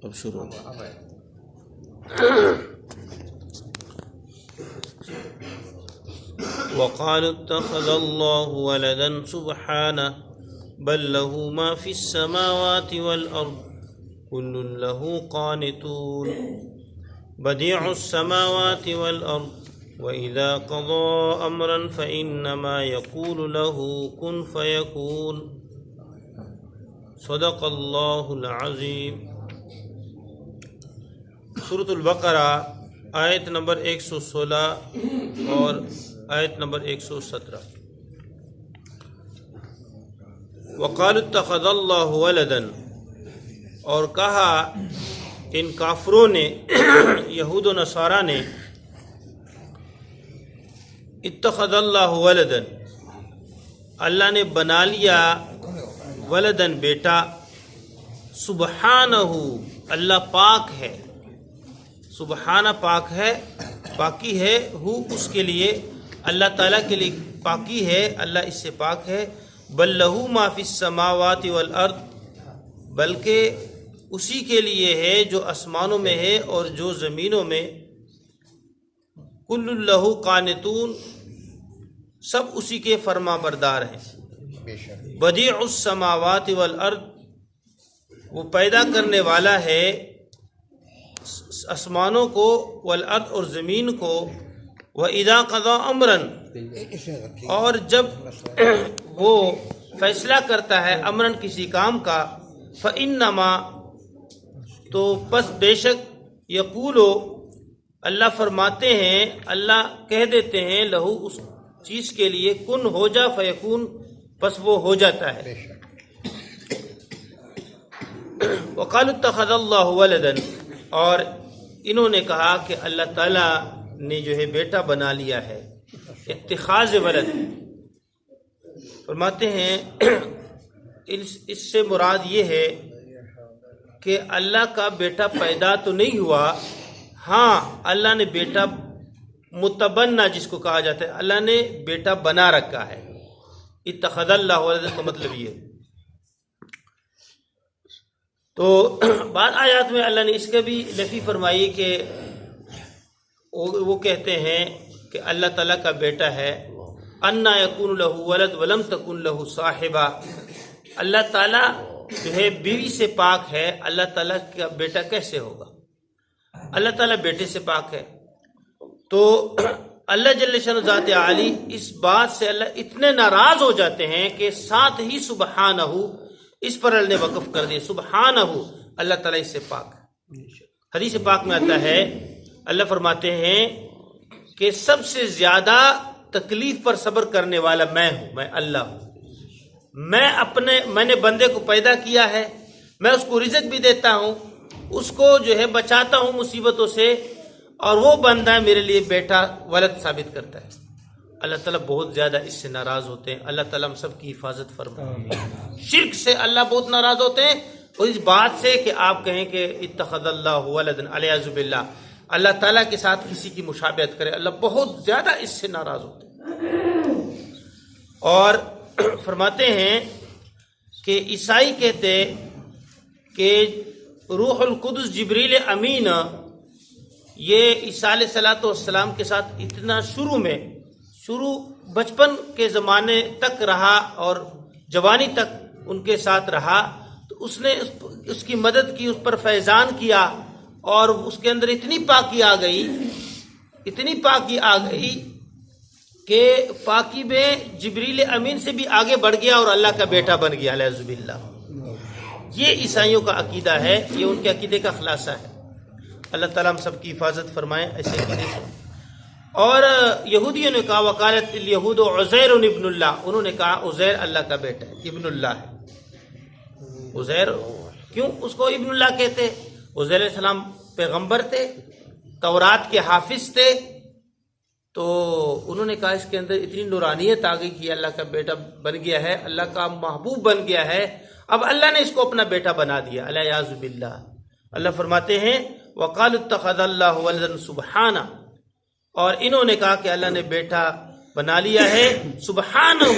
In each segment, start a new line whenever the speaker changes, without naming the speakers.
اب شروع وقالوا اتخذ الله ولدا سبحانه بل له ما في السماوات والأرض كل له قانتون بديع السماوات والأرض وإذا قضى أمرا فإنما يقول له كن فيكون صدق اللہ العظیم۔ سورۃ البقرہ آیت نمبر 116 اور آیت نمبر 117۔ وقالوا اتخذ اللہ ولدا، اور کہا ان کافروں نے، یہود و نصارہ نے، اتخذ اللہ ولدا، اللہ نے بنا لیا ولدن بیٹا، سبحانہ اللہ پاک ہے، سبحانہ پاک ہے، پاکی ہے، ہو اس کے لیے، اللہ تعالیٰ کے لیے پاکی ہے، اللہ اس سے پاک ہے، بل لہو ما فی السماوات والارض، بلکہ اسی کے لیے ہے جو آسمانوں میں ہے اور جو زمینوں میں، کل لہو قانتون، سب اسی کے فرما بردار ہیں، بدیع السماوات والارض، وہ پیدا کرنے والا ہے آسمانوں کو، والارض اور زمین کو، وَإِذَا قَضَى أَمْرًا، اور جب وہ فیصلہ کرتا ہے امرن کسی کام کا، فَإِنَّمَا، تو پس بے شک، یقولو اللہ فرماتے ہیں، اللہ کہہ دیتے ہیں، لہو اس چیز کے لیے، کن ہو جا، فیکون پس وہ ہو جاتا ہے۔ وقالوا اتخذ اللہ ولدا، اور انہوں نے کہا کہ اللہ تعالیٰ نے جو ہے بیٹا بنا لیا ہے، اتخاذ ولد، فرماتے ہیں اس سے مراد یہ ہے کہ اللہ کا بیٹا پیدا تو نہیں ہوا، ہاں اللہ نے بیٹا متبنہ جس کو کہا جاتا ہے، اللہ نے بیٹا بنا رکھا ہے۔ اتخذ اللہ ولدا کا مطلب یہ، تو بعض آیات میں اللہ نے اس کا بھی نفی فرمائی کہ وہ کہتے ہیں کہ اللہ تعالیٰ کا بیٹا ہے، انا یکون لہ ولد ولم تکن لہ صاحبہ، اللہ تعالیٰ جو ہے بیوی سے پاک ہے، اللہ تعالیٰ کا بیٹا کیسے ہوگا؟ اللہ تعالیٰ بیٹے سے پاک ہے۔ تو اللہ جل شانہ ذات عالی، اس بات سے اللہ اتنے ناراض ہو جاتے ہیں کہ ساتھ ہی سبحانہ، اس پر اللہ نے وقف کر دیا، سبحانہ، اللہ تعالیٰ اس سے پاک ہے۔ حدیث پاک میں آتا ہے، اللہ فرماتے ہیں کہ سب سے زیادہ تکلیف پر صبر کرنے والا میں ہوں، میں اللہ ہوں، میں نے بندے کو پیدا کیا ہے، میں اس کو رزق بھی دیتا ہوں، اس کو جو ہے بچاتا ہوں مصیبتوں سے، اور وہ بندہ میرے لیے بیٹا ولد ثابت کرتا ہے۔ اللہ تعالیٰ بہت زیادہ اس سے ناراض ہوتے ہیں، اللہ تعالیٰ ہم سب کی حفاظت فرمائے۔ شرک سے اللہ بہت ناراض ہوتے ہیں، اور اس بات سے کہ آپ کہیں کہ اتخذ اللہ ولدا، علیہ باللہ، اللہ تعالیٰ کے ساتھ کسی کی مشابہت کرے، اللہ بہت زیادہ اس سے ناراض ہوتے ہیں۔ اور فرماتے ہیں کہ عیسائی کہتے کہ روح القدس جبریل امین، یہ عیسیٰ علیہ الصلوۃ والسلام کے ساتھ اتنا شروع بچپن کے زمانے تک رہا اور جوانی تک ان کے ساتھ رہا، تو اس نے اس کی مدد کی، اس پر فیضان کیا، اور اس کے اندر اتنی پاکی آ گئی کہ پاکی میں جبریل امین سے بھی آگے بڑھ گیا اور اللہ کا بیٹا بن گیا، اعوذ باللہ۔ یہ عیسائیوں کا عقیدہ ہے، یہ ان کے عقیدے کا خلاصہ ہے۔ اللہ تعالیٰ ہم سب کی حفاظت فرمائے ایسے عقیدے سے۔ اور یہودیوں نے کہا، وقالت الیہود عزیر ابن اللہ، انہوں نے کہا عزیر اللہ کا بیٹا ہے، ابن اللہ ہے۔ عزیر کیوں اس کو ابن اللہ کہتے؟ عزیر علیہ السلام پیغمبر تھے، تورات کے حافظ تھے، تو انہوں نے کہا اس کے اندر اتنی نورانیت آ گئی کہ اللہ کا بیٹا بن گیا ہے، اللہ کا محبوب بن گیا ہے، اب اللہ نے اس کو اپنا بیٹا بنا دیا، الیاذ باللہ۔ اللہ فرماتے ہیں وقالوا اتخذ اللہ ولدا سبحانہ، اور انہوں نے کہا کہ اللہ نے بیٹا بنا لیا ہے، سبحانہ،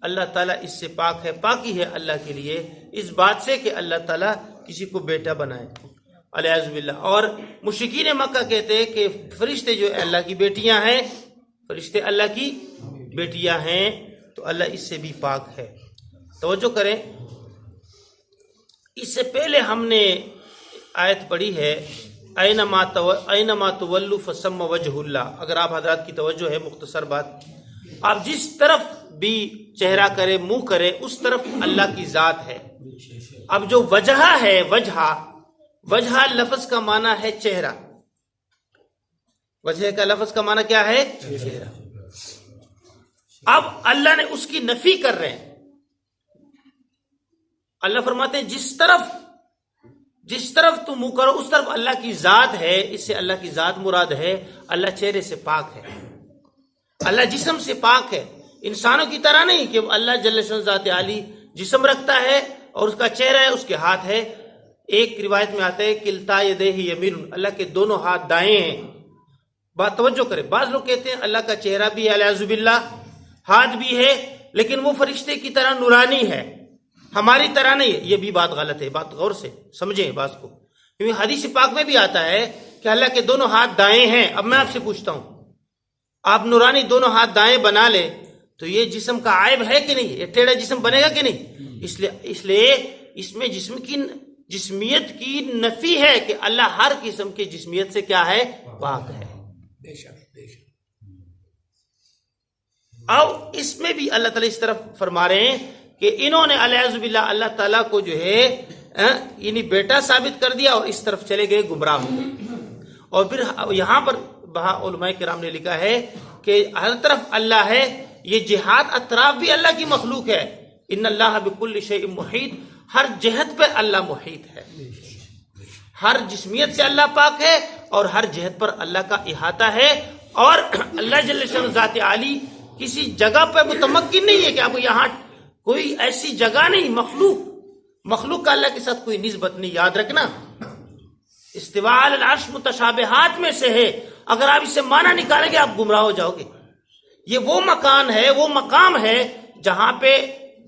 اللہ تعالیٰ اس سے پاک ہے، پاکی ہے اللہ کے لیے اس بات سے کہ اللہ تعالیٰ کسی کو بیٹا بنائے الیاذ باللہ. اور مشرکین مکہ کہتے ہیں کہ فرشتے جو اللہ کی بیٹیاں ہیں، فرشتے اللہ کی بیٹیاں ہیں، تو اللہ اس سے بھی پاک ہے. توجہ کریں، اس سے پہلے ہم نے آیت پڑھی ہے اینما تولوا فثم وجہ اللہ. اگر آپ حضرات کی توجہ ہے، مختصر بات، آپ جس طرف بھی چہرہ کرے، منہ کرے، اس طرف اللہ کی ذات ہے. اب جو وجہ ہے، وجہ لفظ کا معنی ہے چہرہ. وجہ کا لفظ کا معنی کیا ہے؟ چہرہ. اب اللہ نے اس کی نفی کر رہے ہیں. اللہ فرماتے ہیں جس طرف تم منہ کرو اس طرف اللہ کی ذات ہے. اس سے اللہ کی ذات مراد ہے. اللہ چہرے سے پاک ہے، اللہ جسم سے پاک ہے. انسانوں کی طرح نہیں کہ اللہ جل شان ذات عالی جسم رکھتا ہے اور اس کا چہرہ ہے، اس کے ہاتھ ہے. ایک روایت میں آتا ہے کلتا یدیہ یمین، اللہ کے دونوں ہاتھ دائیں ہیں. بات توجہ کرے، بعض لوگ کہتے ہیں اللہ کا چہرہ بھی ہے الیاذ باللہ، ہاتھ بھی ہے، لیکن وہ فرشتے کی طرح نورانی ہے، ہماری طرح نہیں ہے. یہ بھی بات غلط ہے. بات غور سے سمجھیں بات کو، کیونکہ حدیث پاک میں بھی آتا ہے کہ اللہ کے دونوں ہاتھ دائیں ہیں. اب میں آپ سے پوچھتا ہوں، آپ نورانی دونوں ہاتھ دائیں بنا لیں تو یہ جسم کا عیب ہے کہ نہیں؟ یہ ٹیڑھا جسم بنے گا کہ نہیں؟ اس لیے اس میں جسم کی جسمیت کی نفی ہے کہ اللہ ہر قسم کی جسمیت سے کیا ہے؟ پاک ہے. اب اس میں بھی اللہ تعالیٰ اس طرف فرما رہے ہیں کہ انہوں نے الیاذ باللہ اللہ تعالیٰ کو جو ہے یعنی بیٹا ثابت کر دیا اور اس طرف چلے گئے، گمراہ ہو گئے. اور پھر یہاں پر علماء کرام نے لکھا ہے کہ ہر طرف اللہ ہے. یہ جہات اطراف بھی اللہ کی مخلوق ہے. ان اللہ بکل شیء محیط، ہر جہت پہ اللہ محیط ہے. ہر جسمیت سے اللہ پاک ہے اور ہر جہت پر اللہ کا احاطہ ہے. اور اللہ جل شان ذات عالی کسی جگہ پہ متمکن نہیں ہے کہ اب یہاں کوئی ایسی جگہ نہیں. مخلوق کا اللہ کے ساتھ کوئی نسبت نہیں. یاد رکھنا، استواء علی العرش متشابہات میں سے ہے. اگر آپ اس سے معنی نکالیں گے آپ گمراہ ہو جاؤ گے. یہ وہ مکان ہے، وہ مقام ہے جہاں پہ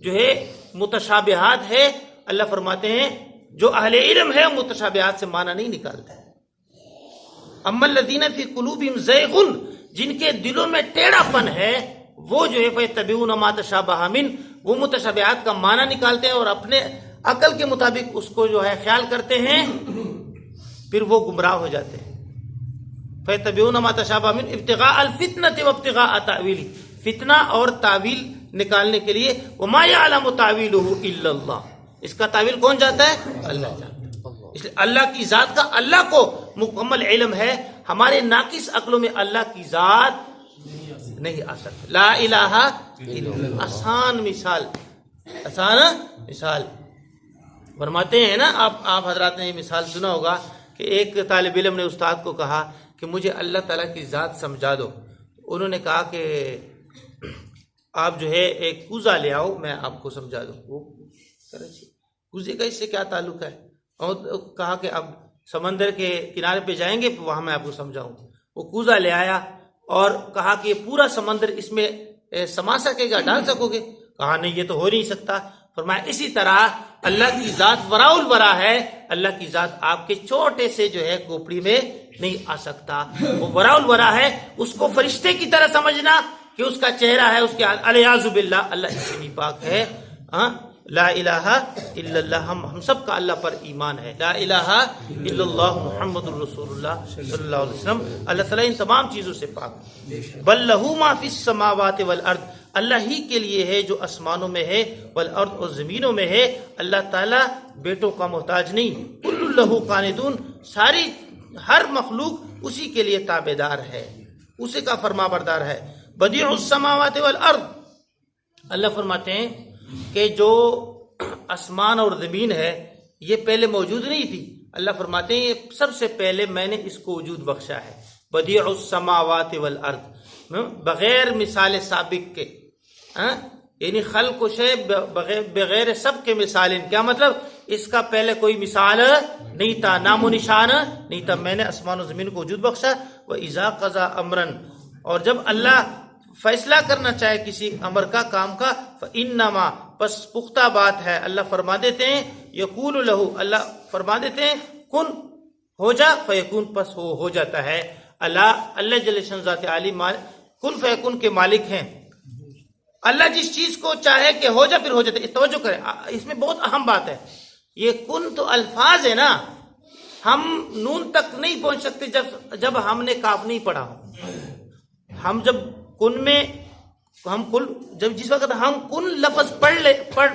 جو ہے متشابہات ہے. اللہ فرماتے ہیں جو اہل علم ہے متشابہات سے معنی نہیں نکالتا ہے. اما الذین فی قلوبہم زیغ، جن کے دلوں میں ٹیڑھا پن ہے، وہ جو ہے فیتبعون ما تشابہ من، وہ متشابہات کا معنی نکالتے ہیں اور اپنے عقل کے مطابق اس کو جو ہے خیال کرتے ہیں، پھر وہ گمراہ ہو جاتے ہیں. فیتبعون ما تشابہ من ابتغاء الفتنة وابتغاء تأویلہ، فتنہ اور تعویل نکالنے کے لیے. وما یعلم تأویلہ الا اللہ، اس کا تعویل کون جاتا ہے؟ اللہ جانتا ہے. اس لیے اللہ کی ذات کا اللہ کو مکمل علم ہے. ہمارے ناقص عقلوں میں اللہ کی ذات نہیں آ سکتا. لا الہ الا اللہ، آسان مثال فرماتے ہیں نا. آپ حضرات نے یہ مثال سنا ہوگا کہ ایک طالب علم نے استاد کو کہا کہ مجھے اللہ تعالیٰ کی ذات سمجھا دو. انہوں نے کہا کہ آپ جو ہے ایک کوزہ لے آؤ، میں آپ کو سمجھا دوں. وہ کوزے کا اس سے کیا تعلق ہے؟ اور کہا کہ اب سمندر کے کنارے پہ جائیں گے، وہاں میں آپ کو سمجھاؤں. وہ کوزہ لے آیا اور کہا کہ یہ پورا سمندر اس میں سما سکے گا، ڈال سکو گے؟ کہا نہیں، یہ تو ہو نہیں سکتا. فرمایا اسی طرح اللہ کی ذات وراء الورا ہے. اللہ کی ذات آپ کے چھوٹے سے جو ہے کوپڑی میں نہیں آ سکتا. وہ وراء الورا ہے. اس کو فرشتے کی طرح سمجھنا کہ اس کا چہرہ ہے، اس کے الیاذ باللہ اللہ اس سے بھی پاک ہے. لا الہ الا اللہ، ہم سب کا اللہ پر ایمان ہے. لا الہ الا اللہ محمد الرسول اللہ صلی اللہ علیہ وسلم. اللہ تعالیٰ ان تمام چیزوں سے پاک. بل لہ ما فی السماوات والارض، اللہ ہی کے لیے ہے جو آسمانوں میں ہے، والارض اور زمینوں میں ہے. اللہ تعالیٰ بیٹوں کا محتاج نہیں. کل لہ قانتون، ساری ہر مخلوق اسی کے لیے تابع دار ہے، اسی کا فرما بردار ہے. بدیع السماوات والارض، اللہ فرماتے ہیں کہ جو آسمان اور زمین ہے یہ پہلے موجود نہیں تھی. اللہ فرماتے ہیں یہ سب سے پہلے میں نے اس کو وجود بخشا ہے. بدیع السماوات والارض، بغیر مثال سابق کے، یعنی خلق و شے بغیر سب کے مثال. کیا مطلب؟ اس کا پہلے کوئی مثال نہیں تھا، نام و نشان نہیں تھا. میں نے آسمان و زمین کو وجود بخشا. وَإِذَا قَضَى أَمْرًا، اور جب اللہ فیصلہ کرنا چاہے کسی امر کا، کام کا، فَإِنَّمَا، پس پختہ بات ہے، اللہ فرما دیتے ہیں، یقول لہو، اللہ فرما دیتے ہیں کن ہو جا فیکون، پس ہو جاتا ہے۔ اللہ جل شان ذات عالی کن فیکون کے مالک ہیں۔ اللہ جس چیز کو چاہے کہ ہو جا پھر ہو جاتا ہے۔ توجہ کریں، اس میں بہت اہم بات ہے۔ یہ کن تو الفاظ ہے نا، ہم نون تک نہیں پہنچ سکتے جب ہم نے کاف نہیں پڑھا ہو۔ ہم جب کن میں جس وقت ہم کن لفظ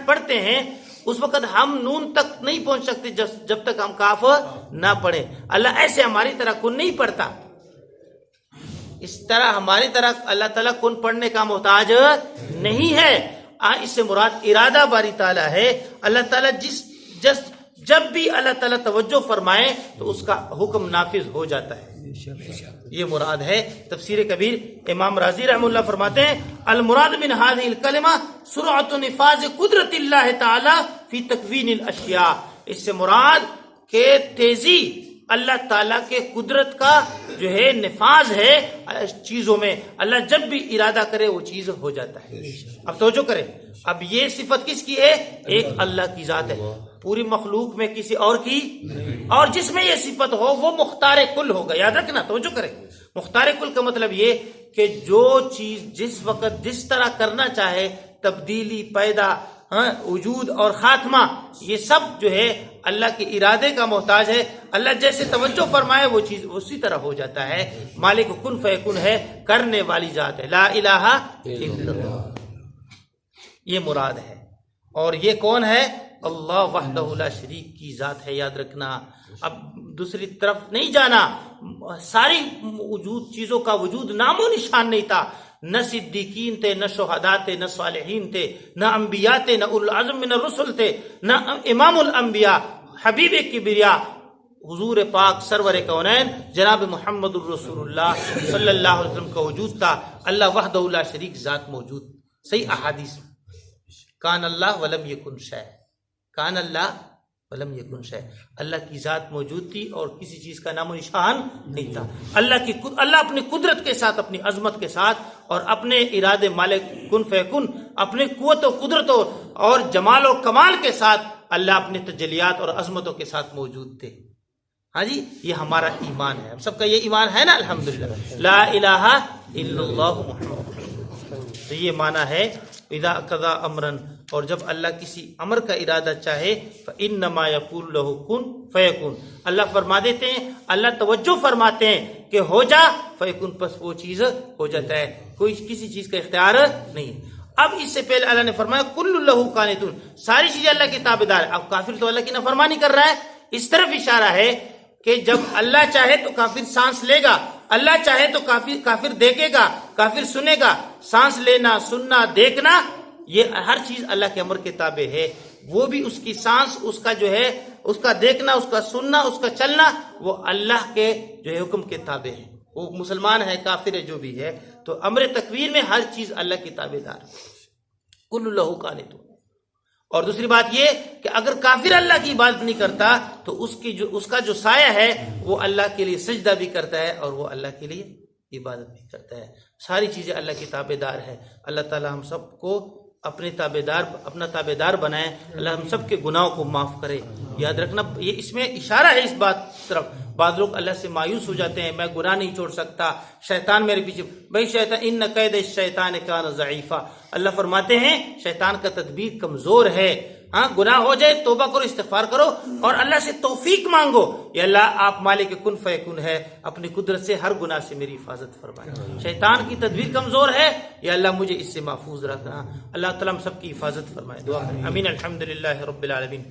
پڑھتے ہیں اس وقت ہم نون تک نہیں پہنچ سکتے جب تک ہم کاف نہ پڑھیں۔ اللہ ایسے ہماری طرح کن نہیں پڑھتا، اس طرح ہماری طرح اللہ تعالیٰ کن پڑھنے کا محتاج نہیں ہے۔ اس سے مراد ارادہ باری تعالیٰ ہے۔ اللہ تعالیٰ جب بھی اللہ تعالیٰ توجہ فرمائے تو اس کا حکم نافذ ہو جاتا ہے، یہ مراد ہے۔ تفسیر کبیر امام رازی رحمہ اللہ فرماتے ہیں المراد من هذه الکلمہ سرعۃ نفاذ قدرت اللہ تعالی فی تکوین الاشیاء، اس سے مراد کہ تیزی اللہ تعالیٰ کے قدرت کا جو ہے نفاذ ہے چیزوں میں۔ اللہ جب بھی ارادہ کرے وہ چیز ہو جاتا ہے۔ اب توجہ کریں، اب یہ صفت کس کی ہے؟ ایک اللہ کی ذات ہے، پوری مخلوق میں کسی اور کی، اور جس میں یہ صفت ہو وہ مختار کل ہوگا۔ یاد رکھنا، توجہ کریں، مختار کل کا مطلب یہ کہ جو چیز جس وقت جس طرح کرنا چاہے، تبدیلی، پیدا، وجود اور خاتمہ، یہ سب جو ہے اللہ کے ارادے کا محتاج ہے۔ اللہ جیسے توجہ فرمائے وہ چیز اسی طرح ہو جاتا ہے۔ مالک کن فیکن ہے، کرنے والی ذات ہے، لا الہ الا اللہ، یہ مراد ہے۔ اور یہ کون ہے؟ اللہ وحدہ لا شریک کی ذات ہے، یاد رکھنا۔ اب دوسری طرف نہیں جانا، ساری وجود چیزوں کا وجود نام و نشان نہیں تھا، نہ صدیقین تھے، نہ شہداء تھے، نہ صالحین تھے، نہ انبیاء تھے، نہ اولو العزم من الرسل تھے، نہ امام الانبیاء حبیب کبریا حضور پاک سرور کونین جناب محمد الرسول اللہ صلی اللہ علیہ وسلم کا وجود تھا۔ اللہ وحدہ لا شریک ذات موجود، صحیح احادیث کان اللہ ولم یکن شیء، کان اللہ ولم یکن شیء، اللہ کی ذات موجود تھی اور کسی چیز کا نام و نشان نہیں تھا۔ اللہ اپنی قدرت کے ساتھ، اپنی عظمت کے ساتھ اور اپنے ارادے مالک کن فیکن، اپنی قوت و قدرت اور جمال و کمال کے ساتھ اللہ اپنے تجلیات اور عظمتوں کے ساتھ موجود تھے۔ ہاں جی، یہ ہمارا ایمان ہے، ہم سب کا یہ ایمان ہے نا، الحمدللہ، لا الہ الا اللہ محمد رسول اللہ۔ تو یہ معنی ہے اذا قضا امرن، اور جب اللہ کسی امر کا ارادہ چاہے فانما یقول له کن فیکون، اللہ فرما دیتے ہیں، اللہ توجہ فرماتے ہیں کہ ہو جا فیکون، پس وہ چیز ہو جاتا ہے، کوئی کسی چیز کا اختیار نہیں۔ اب اس سے پہلے اللہ نے فرمایا کل له قانتون، ساری چیزیں اللہ کی تابعدار ہے۔ اب کافر تو اللہ کی نافرمانی کر رہا ہے، اس طرف اشارہ ہے کہ جب اللہ چاہے تو کافر سانس لے گا، اللہ چاہے تو کافر دیکھے گا، کافر سنے گا۔ سانس لینا، سننا، دیکھنا، یہ ہر چیز اللہ کے امر کے تابع ہے۔ وہ بھی اس کی سانس، اس کا جو ہے اس کا دیکھنا، اس کا سننا، اس کا چلنا، وہ اللہ کے جو ہے حکم کے تابع ہے۔ وہ مسلمان ہے، کافر ہے، جو بھی ہے، تو امر تکوین میں ہر چیز اللہ کی تابع دار ہے۔ کل لہو قانتون۔ اور دوسری بات یہ کہ اگر کافر اللہ کی عبادت نہیں کرتا تو اس کا جو سایہ ہے وہ اللہ کے لیے سجدہ بھی کرتا ہے اور وہ اللہ کے لیے عبادت بھی کرتا ہے۔ ساری چیزیں اللہ کی تابع دار ہے۔ اللہ تعالی ہم سب کو اپنا تابع دار بنائے، اللہ ہم سب کے گناہوں کو معاف کرے۔ یاد رکھنا، یہ اس میں اشارہ ہے اس بات طرف۔ بعض لوگ اللہ سے مایوس ہو جاتے ہیں، میں گناہ نہیں چھوڑ سکتا، شیطان میرے پیچھے، بھائی شیطان ان قید الشیطان کان ضعیفا، اللہ فرماتے ہیں شیطان کا تدبیر کمزور ہے۔ ہاں، گناہ ہو جائے توبہ کرو، استغفار کرو اور اللہ سے توفیق مانگو، یا اللہ آپ مالک کن فیکن ہے، اپنی قدرت سے ہر گناہ سے میری حفاظت فرمائے۔ شیطان کی تدبیر کمزور ہے، یا اللہ مجھے اس سے محفوظ رکھنا۔ اللہ تعالیٰ ہم سب کی حفاظت فرمائے۔ دعا کریں، امین۔ الحمدللہ رب العالمین۔